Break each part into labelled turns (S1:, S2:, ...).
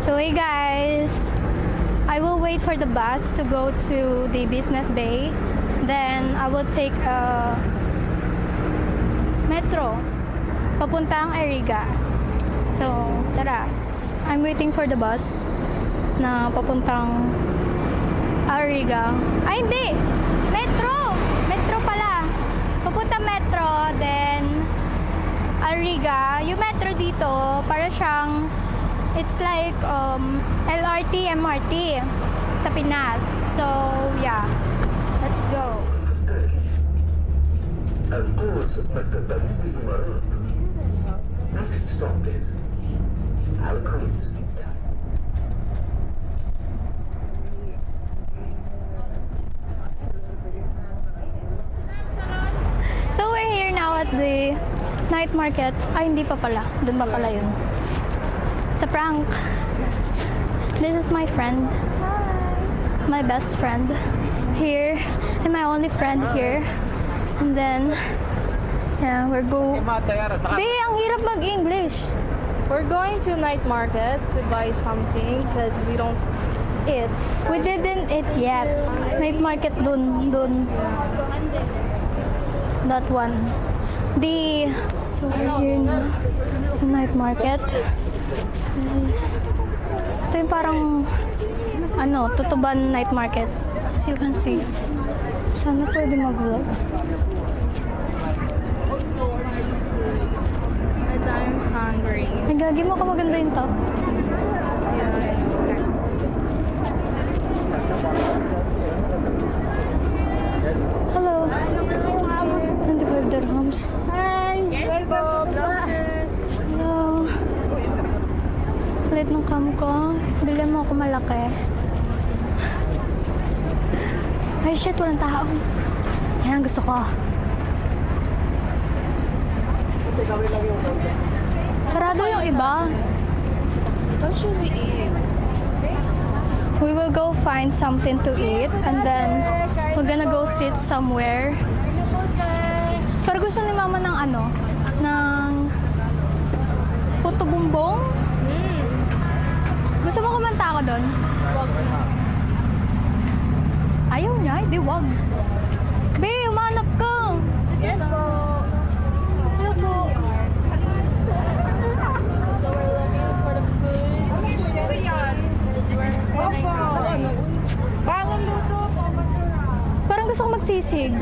S1: So hey guys, I will wait for the bus to go to the Business Bay. Then I will take a metro papuntang Iriga. So tara, I'm waiting for the bus na papuntang Iriga. Ay hindi! Metro! Metro pala! Papunta metro, then Iriga. Yung metro dito, para siyang it's like LRT, MRT sa Pinas. So, yeah. Let's go.
S2: Next stop is Alcott.
S1: So, we're here now at the night market. Ay, hindi pa pala. Doon pa pala yun. It's a prank. This is my friend. My best friend here. And my only friend here. And then, yeah, we're going. Be, ang hirap mag-English.
S3: We're going to night market to buy something because we don't eat.
S1: We didn't eat yet. Night market dun. That one. So we're here na. The night market. This is, ito yung parang, Tutuban night market. As you can see. Sana pwede mag-vlog.
S3: Because I'm hungry.
S1: Ay, gagi mo ka maganda yung top.
S3: Yeah, I know.
S1: Hello. 25 dirhams.
S3: Hi! Blouses!
S1: Hello. Kulit ng cam ko. Bili mo ako malaki. Ay, shit. Walang tao. Yan ang gusto ko. Sarado yung iba.
S3: What should we eat?
S1: We will go find something to eat and then we're gonna go sit somewhere. Pero gusto ni mama ng ng puto bumbong. Gusto mo kumanta ako doon?
S3: Wag na.
S1: Ayaw niya, hindi wag. Be, umanap ka.
S3: Yes po!
S1: Hello po.
S3: So we're looking for the food. Bagong luto!
S1: Parang gusto ko magsisig.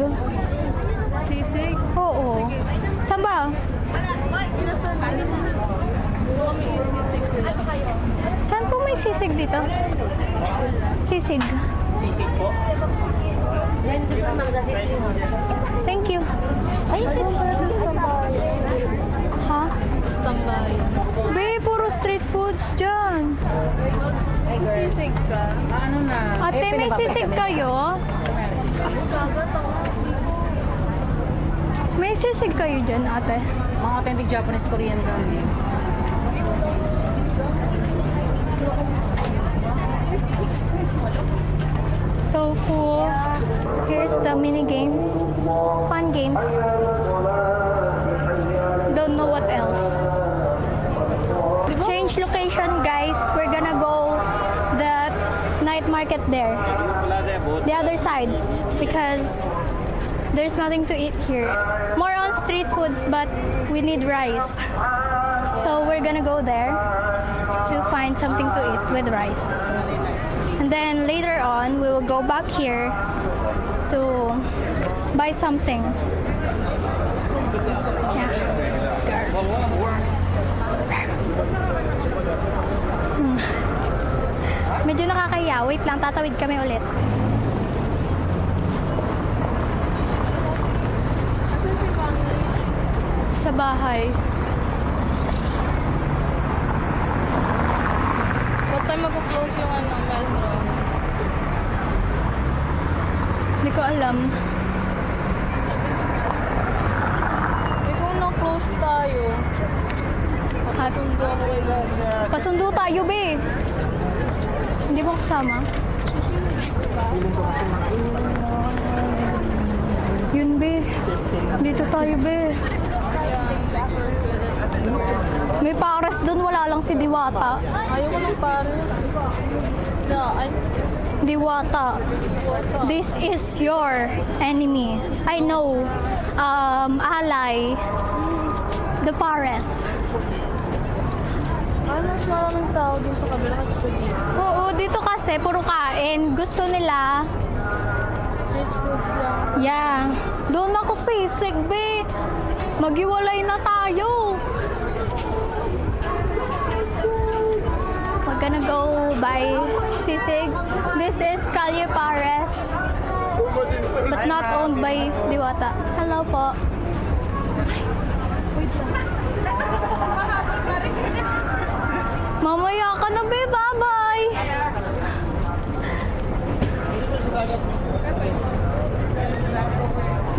S3: Sisig?
S1: Oo.
S3: Sige.
S1: Saan ba? Saan po may sisig dito? Sisig.
S4: Sisig po.
S1: Thank you. Ay, ha?
S3: Standby.
S1: Be, puro street foods dyan.
S3: Sisig ka?
S4: Ano na?
S1: Ate, may sisig kayo? May sisig kayo dyan, ate?
S4: Mga authentic Japanese Korean ramen.
S1: Tofu. Here's the mini games. Fun games. Don't know what else. Change location, guys. We're gonna go the night market there. The other side. Because there's nothing to eat here. More on street foods, but we need rice. So we're gonna go there to find something to eat with rice. And then later on, we will go back here to buy something. Yeah. Medyo nakakaya. Wait lang, tatawid kami ulit.
S3: Asan si Conley?
S1: Sa bahay.
S3: What time mag-close yung metro?
S1: Hindi ko alam.
S3: Eh kung na-close tayo, nakasundo ako kay Mama.
S1: Pasundo tayo, be. Hindi mo kasama? Yun, be. Dito tayo, be.
S3: Yeah, we're good at
S1: May pares doon, wala lang si Diwata.
S3: Ayaw ko ng Paris.
S1: Diwata, this is your enemy. I know, ally, the pares.
S3: Mas maraming tao dun sa kabila kasi sa beef.
S1: Oo, dito kasi puro kain. Gusto nila,
S3: Street foods lang.
S1: yeah. Doon ako sisig, be. Maghiwalay na tayo. We're gonna go buy sisig. This is Calle Pares, but not owned by Diwata. Hello po. Mamaya ka na, be. Bye-bye.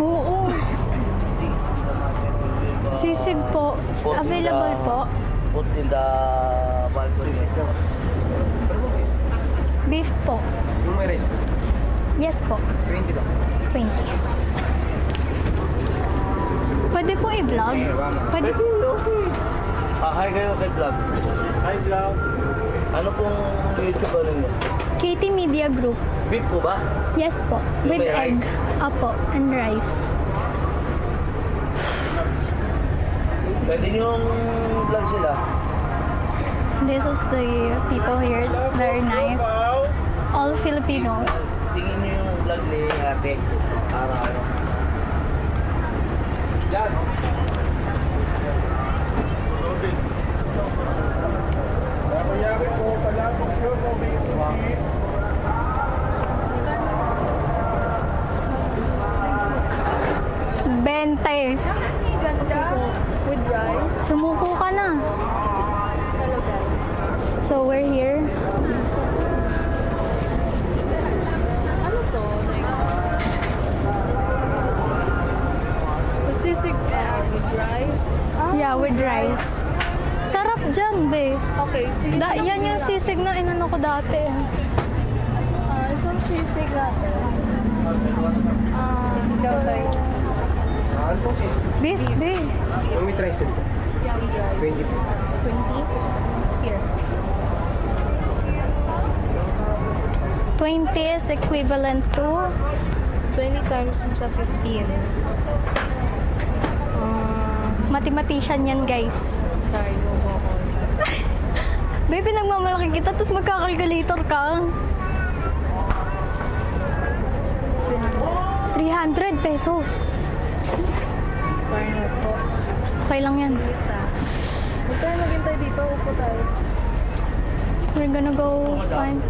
S1: Oo. Sisig po. Available po.
S5: Put in the balcony.
S1: Beef po.
S5: Yung may rice po.
S1: Yes po.
S5: 20 lang.
S1: 20. Pwede po i-vlog? Pwede.
S5: Okay. Hi kayo kay vlog. Hi vlog. Ano pong YouTube ano niyo?
S1: Katie Media Group.
S5: Beef po ba?
S1: Yes po.
S5: Yung
S1: With
S5: may
S1: egg.
S5: rice?
S1: Apo. And rice.
S5: Pwede niyong vlog sila.
S1: This is the people here. It's very nice. All Filipinos.
S5: Tingin niyo yung vlog ni ate. Araw-araw. Yan.
S1: Bente.
S3: Kasi ganda. With rice.
S1: Sumuko ka na.
S3: Hello guys.
S1: So we're here.
S3: Ano to? Like, sisig with rice.
S1: Yeah, with rice. Sarap dyan, be.
S3: Okay, sige.
S1: Yan yung sisig na inano ko dati.
S3: Isang sisig natin. Sisig daw tayo.
S1: Beef, be.
S5: Yung may rice po.
S3: Yeah, with rice.
S5: 20 po.
S3: 20? Here.
S1: 20 is equivalent to
S3: 20 times mo sa 15.
S1: mathematician yan, guys.
S3: Sorry, mo ko ako.
S1: Baby, nagmamalaki kita, tapos magkakalculator ka. 300 pesos.
S3: Sorry na po.
S1: Okay lang yan.
S3: Huwag tayo maghintay dito. Upo tayo.
S1: We're gonna go find...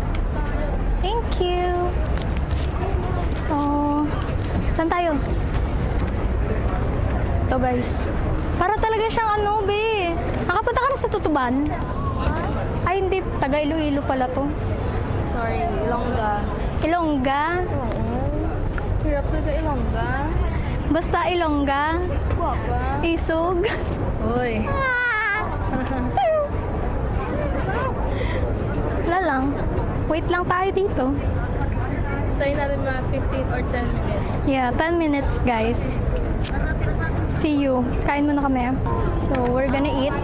S1: Thank you. So, saan tayo? Ito, guys. Para talaga siyang ano, be. Nakapunta ka na sa Tutuban? Ay, hindi. Taga Iloilo pala to.
S3: Sorry, Ilongga.
S1: Ilongga?
S3: Oo. Hirap talaga Ilongga.
S1: Basta Ilongga?
S3: Guwapa.
S1: Isog?
S3: Uy.
S1: Wala lang. Wait lang tayo dito.
S3: Stay natin mga 15 or 10 minutes.
S1: Yeah, 10 minutes, guys. See you. Kain muna kami. So, we're gonna eat.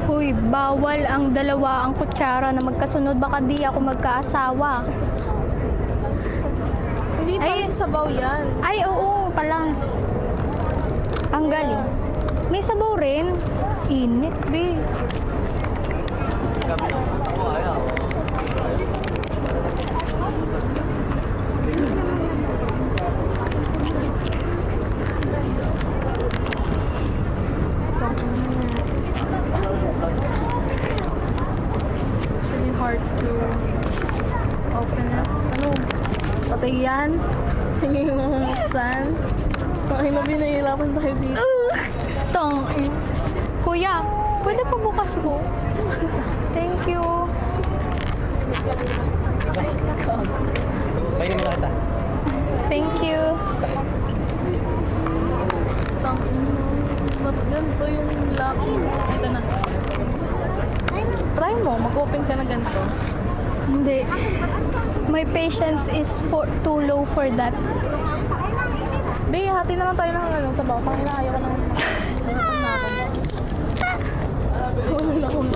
S1: Uy, bawal ang dalawa ang kutsara na magkasunod. Baka di ako magkaasawa.
S3: Hindi pa
S1: Ay.
S3: sa sabaw yan.
S1: Ay, oo pala. Ang galing. May sabaw rin. Init, be.
S3: It's really hard to open it. Ano? Patay yan? Hindi mo mamuksan? Ay, nabinahirapan tayo dito.
S1: Tong, kuya, pwede pa bukas po? Thank you.
S5: May nila kita.
S1: Thank you.
S3: Ba't ganito yung lock? Ito na. Try mo, mag-open ka na ganito.
S1: Hindi. My patience is too low for that.
S3: Be, hati na lang tayo ng ano, sa bawah. Pangina, ayoko nang... Wala na akong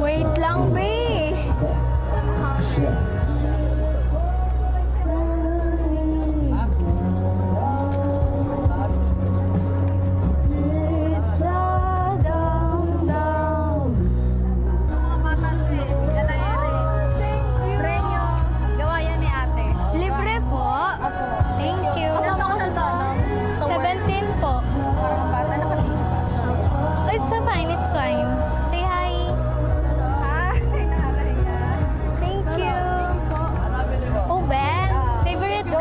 S1: Wait lang, be. Libre po. Thank you.
S3: Kasama ko siya sa ano? Sa work.
S1: 17 po. Oh, it's so fine. It's fine. Say hi. Thank you. Oh, Ben. Favorite ko.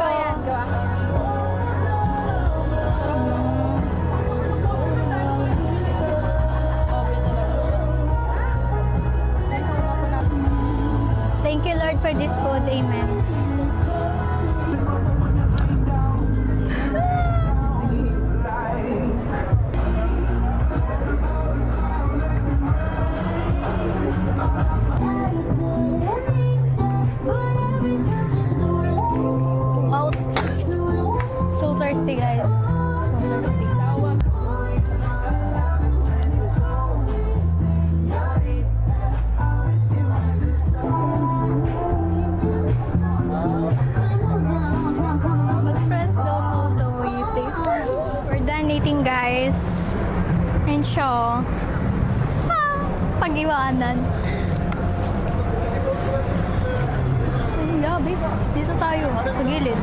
S1: Thank you, Lord, for this food. Amen. Wow. So thirsty, guys. So thirsty. Mag-press daw mo waiting. We're done eating, guys. And siya, pag-iwanan. Ay, gabi. Dito tayo, sa gilid.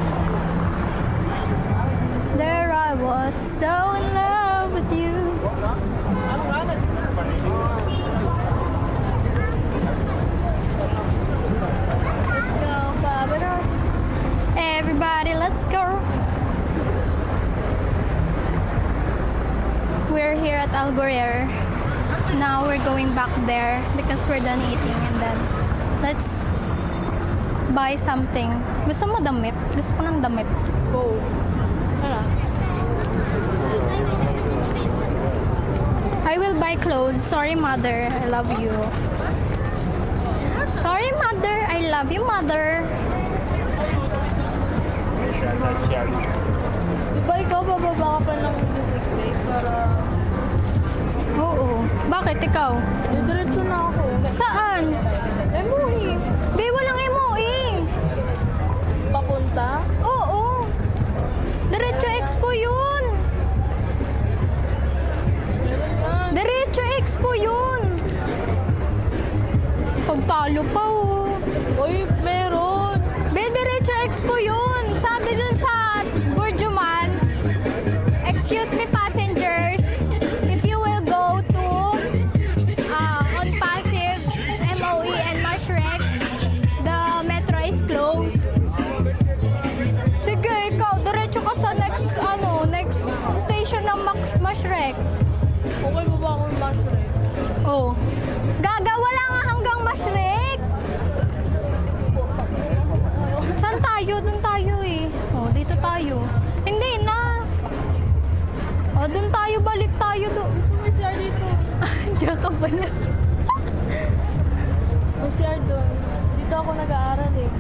S1: There I was so in love with you.
S3: Let's go, Pabanos.
S1: Everybody, let's go. We're here at Algorer. Now we're going back there because we're done eating, and then let's buy something. Gusto mo damit? Gusto ko ng damit.
S3: Go. Tara.
S1: I will buy clothes. Sorry, mother. I love you. Sorry, mother. I love you, mother.
S3: Di ba ikaw bababa ka pa ng display para...
S1: Oo. Bakit ikaw?
S3: Didiretso na ako.
S1: Saan?
S3: MOE.
S1: Di, walang MOE.
S3: Papunta?
S1: Oo. Diretso Expo yun. Diretso Expo yun. Pagpalo pa, oh.
S3: Uy, meron.
S1: Be, Diretso Expo yun. Sabi dun sa Burjuman, excuse me, passengers, if you will go to on Pasig, MOE, and Mashrek, the metro is closed. Sige, ikaw, diretso ka sa next station ng Mashrek.
S3: Okay ba ba akong mushroom?
S1: Oh. Gaga, wala nga hanggang Mashrek. Saan tayo? Doon tayo eh. Oh, dito tayo. Hindi na. Oh, doon tayo. Balik tayo doon.
S3: May CR dito.
S1: Diyan ka ba na?
S3: May CR doon. Dito ako nag-aaral eh.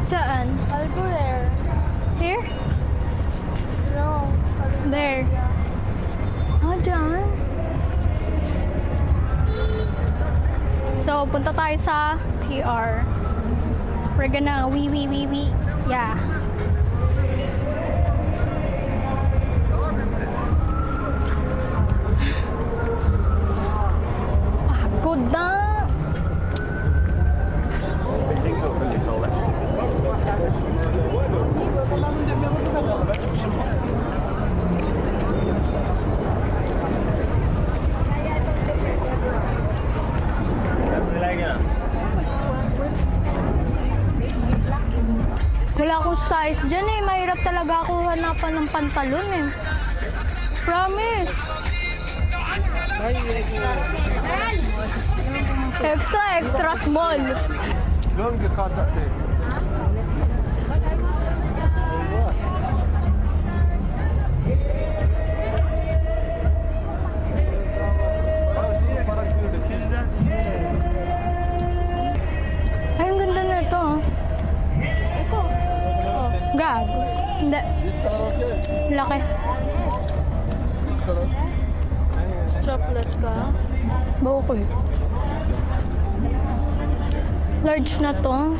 S1: Saan?
S3: Algorer.
S1: Here?
S3: No.
S1: There. Oh, dyan. So, punta tayo sa CR. We're gonna wee. Yeah. Pagod na. Wala akong size dyan eh. Mahirap talaga ako hanapan ng pantalon eh. Promise. Extra small. Gag. Hindi. Laki.
S3: Strapless ka.
S1: Bawa ko eh. Large na to.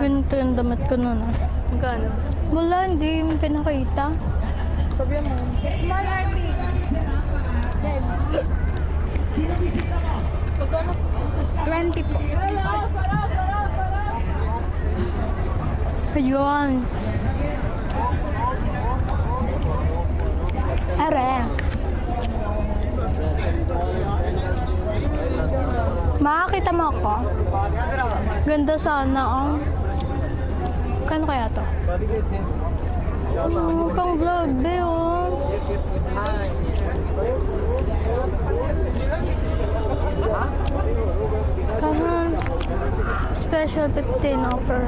S1: Ganito yung damit ko nun ah.
S3: Magkano?
S1: Wala, hindi mo pinakita.
S3: Sabi mo. Small RP. Magkano?
S1: 20 po. Ayun. Are. Makakita mo ako? Ganda sana ang... Kano kaya to? Pang vlog, be, oh. Kahan. Special 15 offer.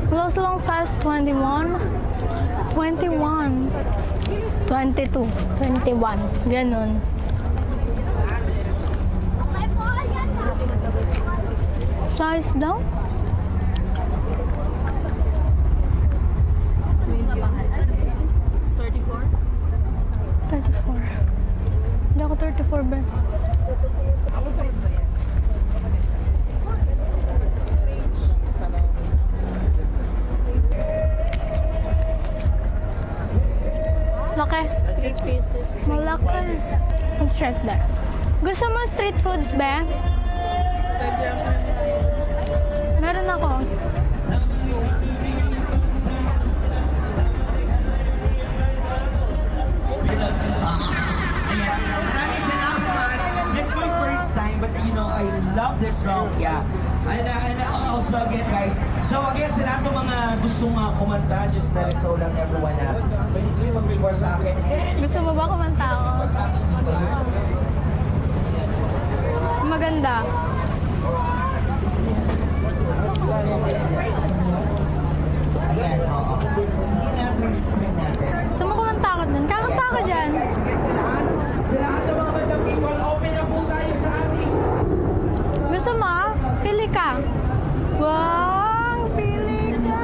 S1: Wala silang size 21. 21. 22. 21. Ganun. Size daw?
S3: Medium. 34?
S1: 34. Hindi ako 34 ba? Laki.
S3: 3 pieces.
S1: Malaki. Ang strike there. Gusto mo street foods ba?
S3: 5 grams na tayo.
S1: Meron ako.
S6: Maraming salamat. That's my first time, but you know, I love this song. Yeah. And also again, guys. So again, sa lahat ng mga gustong kumanta, just let us know lang everyone na pwede kayo mag-request sa akin. And
S1: Gusto mo ba kumanta ako?
S6: sa akin,
S1: Maganda.
S6: ayan, oo. Sige na, try natin.
S1: Gusto mo kumanta ako dun? Kakanta ka dyan.
S6: Guys, sa lahat ng mga batang people, open na po tayo sa ating
S1: Gusto mo? Pili ka. Wow! Pili ka!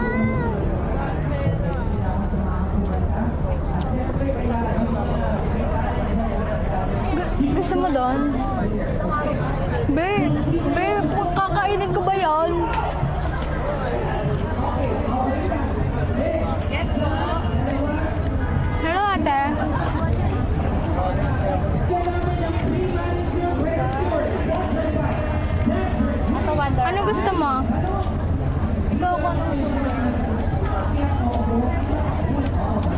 S1: Gusto mo doon? Babe! Babe! Kakainin ko ba yon? Hello, ate. Ano gusto mo?
S3: Ikaw kung ano gusto mo.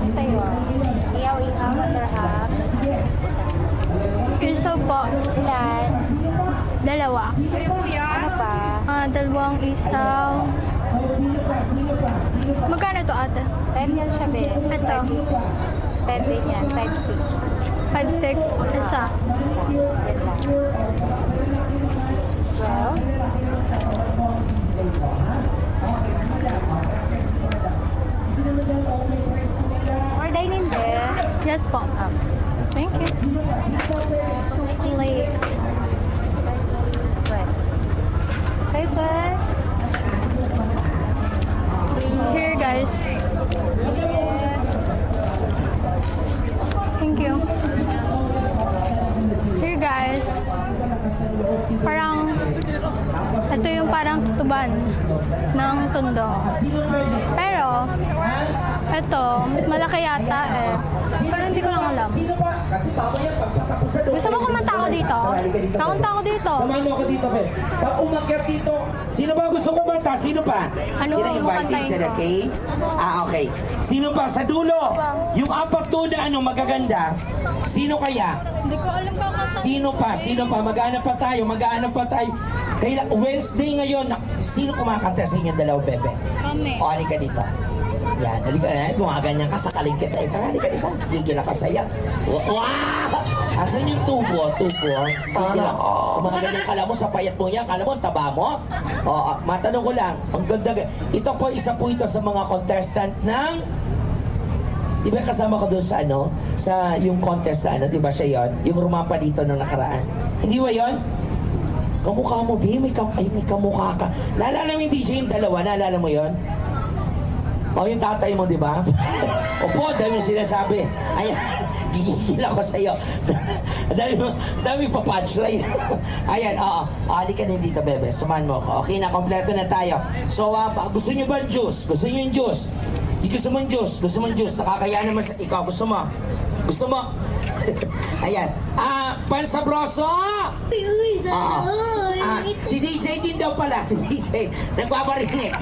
S3: Sa'yo. Iyaw-iyaw, water half.
S1: Isaw po.
S3: Ilan?
S1: Dalawa.
S3: Ano pa?
S1: Dalawang isaw. Magkano to, ate?
S3: 10 yan siya, be.
S1: Ito.
S3: 10 din yan. 5 sticks.
S1: 5 sticks. Isa.
S3: Yan lang. Well, or dining there.
S1: Yes po. Thank you. Chocolate.
S3: Well. Say, sir.
S1: Here, guys. Thank you. Here, guys. Parang, ito yung parang tutuban ng Tondo. Pero, ito, mas malaki yata eh. Pero hindi ko lang alam. Gusto mo kumanta ako dito? Kakanta ako dito.
S6: Samahan mo ako dito, Pe. Pag umakyat dito, sino ba gusto kumanta? Sino pa?
S1: Ano
S6: Sino
S1: ang
S6: inviting
S1: kukantahin
S6: sa
S1: ko?
S6: okay? Okay. Sino pa sa dulo? Yung apat doon na magaganda. Sino kaya?
S1: Hindi ko alam kakanta.
S6: Sino pa? Sino pa? Mag-aanap pa tayo. Mag-aanap pa tayo. Kaya Wednesday ngayon, sino kumakanta sa inyong dalaw, Bebe?
S1: Kami.
S6: O, halika dito. Yan, halika na. Gumaganyan ka, sakaling kita. Halika dito. Gigil ka saya. Wow! Asan yung tubo? Tubo? Gumaganyan ka lang mo sa payat mo yan. Kala mo, ang taba mo? O, matanong ko lang. Ang ganda. Ito po, isa po ito sa mga contestant ng Di ba kasama ko doon sa ano, sa yung contest na ano, di ba siya yon? Yung rumampa dito nung nakaraan. Hindi ba yon? Kamukha mo, B, may kamukha ka. Naalala mo yung DJ yung dalawa, naalala mo yon? O yung tatay mo, di ba? Opo, dami yung sinasabi. Ayan, gigigil ako sa'yo. dami pa punchline. Ayan, oo. Halika din dito, bebe. Sumahan mo ako. Okay na, kompleto na tayo. So, gusto nyo ba yung juice? Gusto nyo yung juice? Di gusto mo yung juice? Gusto mo yung juice? Nakakaya naman sa ikaw. Gusto mo? Gusto mo? Ayan. Pansabroso! Si DJ din daw pala. Si DJ. Nagbabarinig.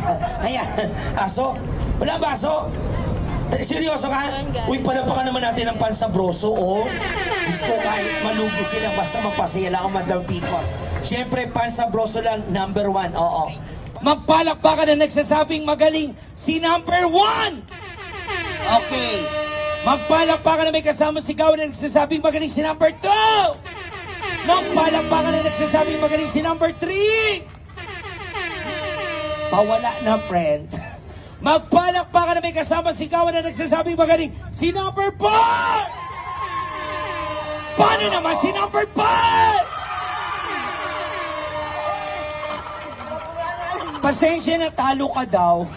S6: Ayan. Aso? Wala baso? Seryoso ka? Uy, palapakan naman natin ang pansabroso, oh. Diyos ko, kahit malugi sila, basta magpasaya lang ang madlang people. Siyempre, pansabroso lang, number 1, oo. Magpalakpakan na nagsasabing magaling si number 1! Okay. Magpalakpakan na may kasama sigaw na nagsasabing magaling si number 2! Magpalakpakan na nagsasabing magaling si number 3! Pawala na, friend. Magpalakpakan na may kasama sigawan na nagsasabing magaling si number 4! Paano naman si number 5? Pasensya na, talo ka daw.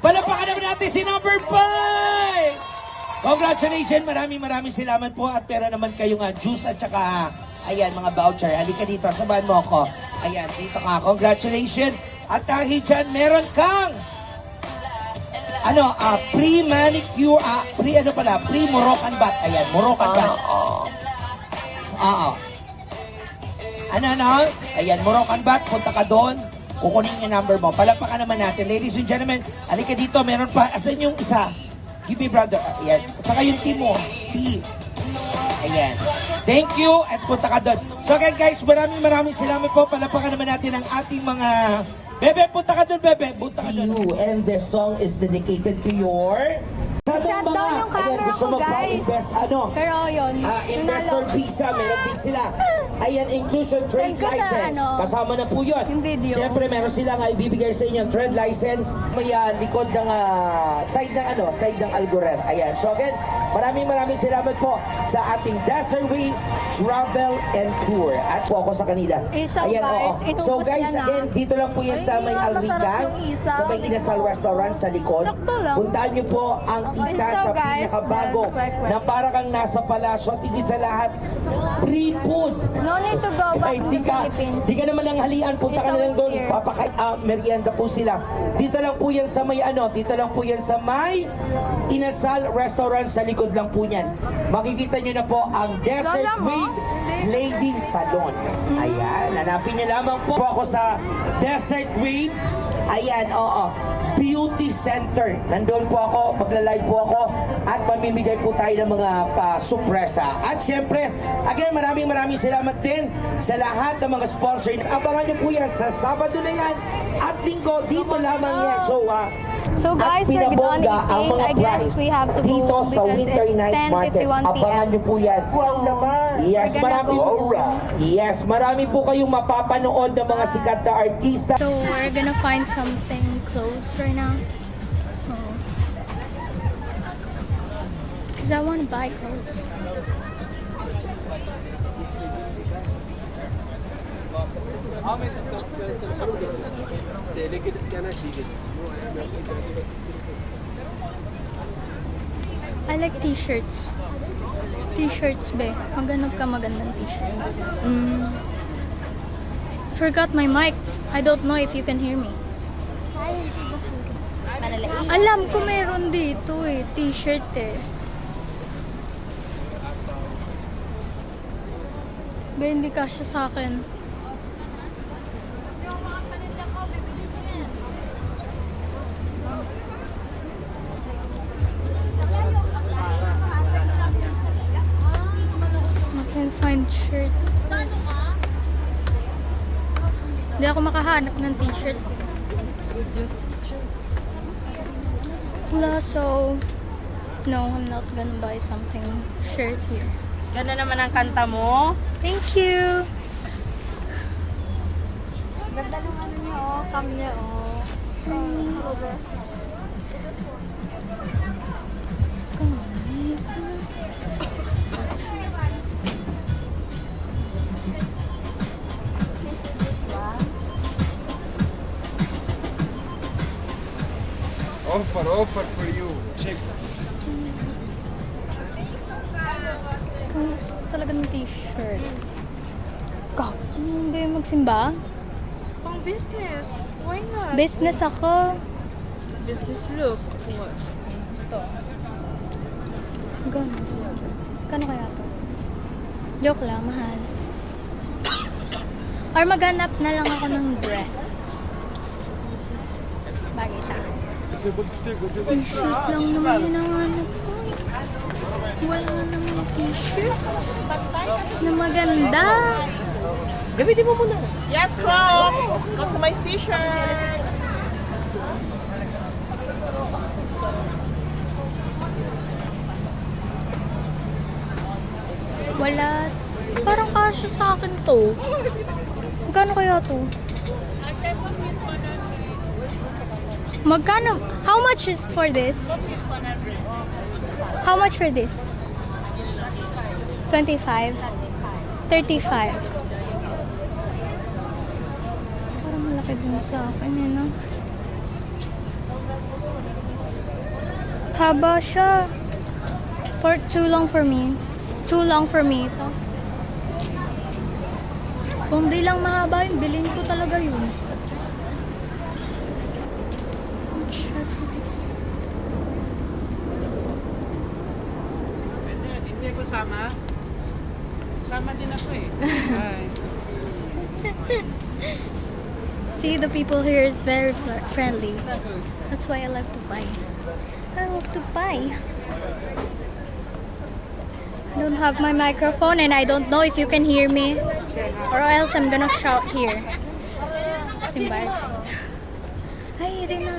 S6: Palakpakan naman natin si number 5! Congratulations, maraming salamat po at pera naman kayong juice at saka ayan, mga voucher. Halika dito, sabahan mo ako. Ayan, dito ka. Congratulations. At dahil dyan, meron kang pre-manicure, pre-Moroccan bat. Ayan, Moroccan bat. Ayan, Moroccan bat, punta ka doon. Kukunin yung number mo. Palakpakan naman natin. Ladies and gentlemen, halika dito, meron pa. Asan yung isa? Give me brother. Ayan. At saka yung team mo. T. Ayan. Thank you at punta ka doon. So again guys, maraming salamat po. Palakpakan naman natin ang ating mga Bebe, punta ka dun, Bebe. Punta ka dun. You, and the song is dedicated to your... Sa ating
S1: Shut down yung camera
S6: gusto
S1: ko, guys.
S6: magpa-invest,
S1: Pero yun,
S6: investor
S1: nanalo.
S6: visa, meron din sila. Ayan, inclusion trade
S1: Send ko sa
S6: license. Kasama na po yun.
S1: yung video.
S6: Siyempre, meron silang ibibigay sa inyo trade license. May likod ng side ng Algorer. Ayan. So again, maraming salamat po sa ating Desertway Travel and Tour. At po ako sa kanila.
S1: Isaw,
S6: Ayan,
S1: guys.
S6: oo.
S1: Inubos
S6: So guys,
S1: yan,
S6: again, dito lang po yan sa may Alrican,
S3: yung isaw.
S6: sa may Inasal Restaurant sa likod.
S1: Sakto lang.
S6: Puntaan niyo po ang isa
S1: So,
S6: sa
S1: guys,
S6: pinakabago
S1: quick.
S6: na para kang nasa palasyo at higit sa lahat, free food.
S1: No need to go back
S6: Ay,
S1: to the Philippines.
S6: di ka naman ng halian, punta ka na lang doon, merienda po sila. Dito lang po yan sa may Inasal Restaurant sa likod lang po yan. Makikita nyo na po ang Desert
S1: Wala mo?
S6: Wave Ladies Salon. Ayan, hanapin niyo lamang po ako sa Desert Wave. Ayan, oo. Beauty Center. Nandun po ako, magla-live po ako at mamimigay po tayo ng mga sorpresa. At syempre, again, maraming salamat din sa lahat ng mga sponsors. Abangan niyo po yan sa Sabado na yan at Linggo. Dito lamang yan.
S1: So guys, we're done
S6: pinabongga ang
S1: eating.
S6: mga
S1: I guess
S6: prize
S1: we have to go
S6: dito sa
S1: because
S6: Winter
S1: it's
S6: Night Market.
S1: 10:51 p.m.
S6: Abangan niyo po yan. Yes,
S1: we're gonna
S6: Yes, marami po kayong mapapanood ng mga sikat na artista.
S1: So we're gonna find something clothes right now. Because I want to buy clothes. I like t-shirts. T-shirts be. Maghanap ka magandang t-shirt. Forgot my mic. I don't know if you can hear me. Alam ko meron dito t-shirt Be, hindi kasya sa akin. I can't find shirts. Hindi ako makahanap ng t-shirt. Wala, so no, I'm not gonna buy something shirt here.
S4: Ganda naman ang kanta mo.
S1: Thank you.
S3: Ganda ng ano niya, cam niya,
S7: Offer for you. Check.
S1: Kung gusto talaga ng t-shirt. Hindi magsimba?
S3: Pang business. Why not?
S1: Business ako.
S3: Business look. What?
S1: Gano'n. Kano kaya to? Joke lang, mahal. Or maghanap na lang ako ng dress. Bagay sa akin. T-shirt lang naman hinahanap ko. Wala namang t-shirt na maganda.
S4: Gamitin mo muna. Yes, Crocs! Customized t-shirt!
S1: Wala. Parang kasya sa akin to. Magkano kaya to? Magkano? How much is for this? How much for this? 25? 35. Parang malaki din sa akin eh, no? Haba siya. Too long for me. Too long for me ito. Kung di lang mahaba yun, bilhin ko talaga yun.
S7: Hindi ko sama. Sama din ako eh.
S1: See, the people here is very friendly. That's why I love to buy. I love to buy. I don't have my microphone and I don't know if you can hear me, or else I'm gonna shout here. It's embarrassing. Ay, Rina.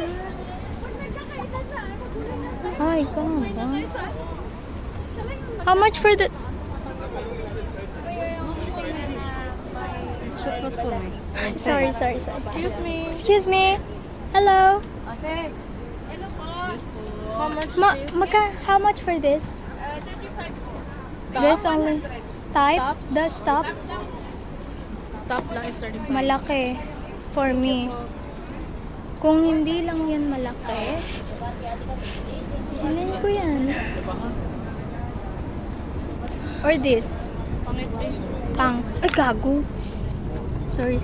S1: Ay, come on. How much for the... Sorry.
S3: Excuse me.
S1: Excuse me. Hello.
S3: Okay. How much
S1: How much for this? This only type? The top?
S3: Top lang is 35.
S1: Malaki for me. Kung hindi lang yan malaki, bilhin ko yan. Or this.
S3: Pangit eh.
S1: Ay, gago. Sorry.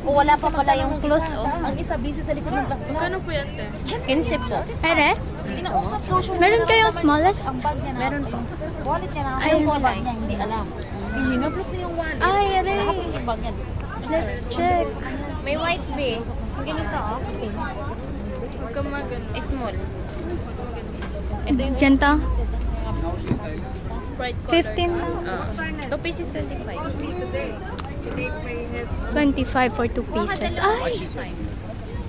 S8: Wala pa pala yung close, oh. Ang isa busy sa likod ng plastic.
S3: Kano po yan, te?
S1: Insip po. Ere?
S8: Kinausap ko siya.
S1: Meron kayong smallest?
S8: Ang bag niya na.
S1: Meron po.
S8: Wallet niya na.
S1: Ay,
S8: Yung bag niya, hindi alam. Hinablot niya yung wallet.
S1: Ay, ere.
S8: Nakapit yung bag niya.
S1: Let's check.
S8: May white bee. Ang ganito, oh.
S3: Huwag ka magano.
S8: Small. Ito yung
S1: Genta?
S3: Bright color.
S1: 15 lang.
S8: 2 pieces 25.
S1: 25 for 2 pieces. Ay!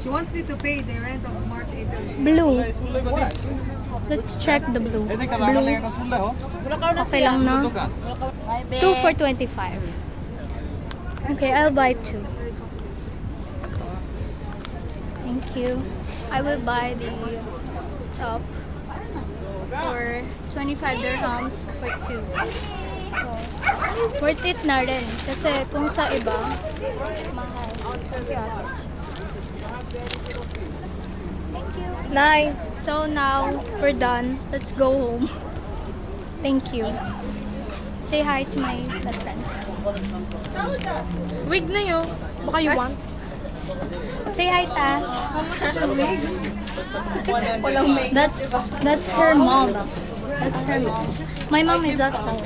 S9: She wants me to pay the rent of March, April.
S1: Blue. Let's check the blue. Blue. Okay lang na. 2 for 25. Okay, I'll buy 2. Thank you. I will buy the top for 25 dirhams for 2. So, worth it na rin. Kasi kung sa iba, mahal.
S3: Nine.
S1: So now, we're done. Let's go home. Thank you. Say hi to my best friend.
S3: Wig na yun. Baka you want?
S1: Say hi, Ta.
S3: How much is your wig?
S1: That's her mom. That's her mom. My mom is at home.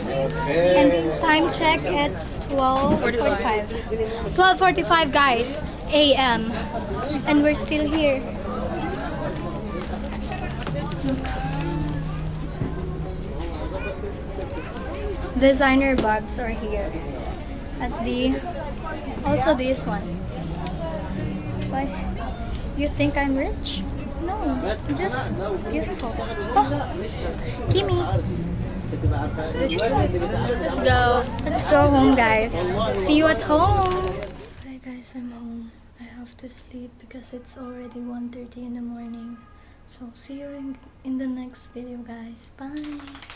S1: And time check, it's 12:45. 12:45, guys. A.M. And we're still here. Designer bags are here. At also this one. That's why you think I'm rich? No, just beautiful. Oh, Kimi.
S3: Let's go.
S1: Let's go home, guys. See you at home. Hi guys, I'm home. I have to sleep because it's already 1:30 in the morning. So see you in the next video, guys. Bye.